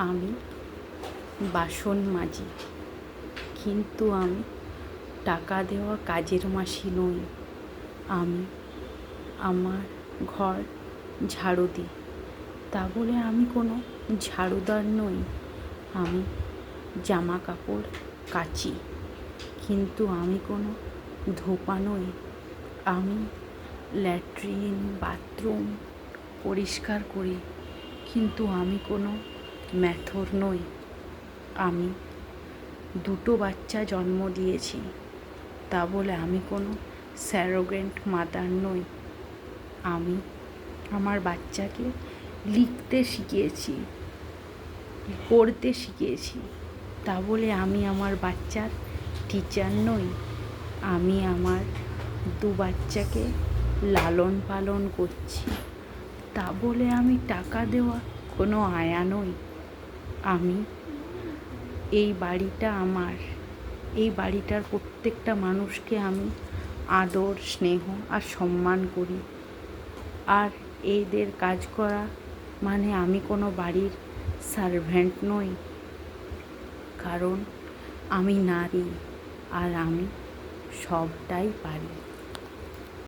আমি বাসন মাজি, কিন্তু আমি টাকা দেওয়া কাজের মাসি নই। আমি আমার ঘর ঝাড়ু দিই, তা বলে আমি কোনো ঝাড়ুদার নই। আমি জামা কাপড় কাচি, কিন্তু আমি কোনো ধোপা নই। আমি ল্যাট্রিন বাথরুম পরিষ্কার করি, কিন্তু আমি কোনো ম্যাথর নই। আমি দুটো বাচ্চা জন্ম দিয়েছি, তা বলে আমি কোনো স্যারোগেন্ট মাদার নই। আমি আমার বাচ্চাকে লিখতে শিখিয়েছি, পড়তে শিখিয়েছি, তা বলে আমি আমার বাচ্চার টিচার নই। আমি আমার দু বাচ্চাকে লালন পালন করছি, তা বলে আমি টাকা দেওয়া কোনো আয়া নই। আমি এই বাড়িটা আমার, এই বাড়িটার প্রত্যেকটা মানুষকে আমি আদর স্নেহ আর সম্মান করি। আর এদের কাজ করা মানে আমি কোনো বাড়ির সার্ভেন্ট নই, কারণ আমি নারী আর আমি সবটাই পারি।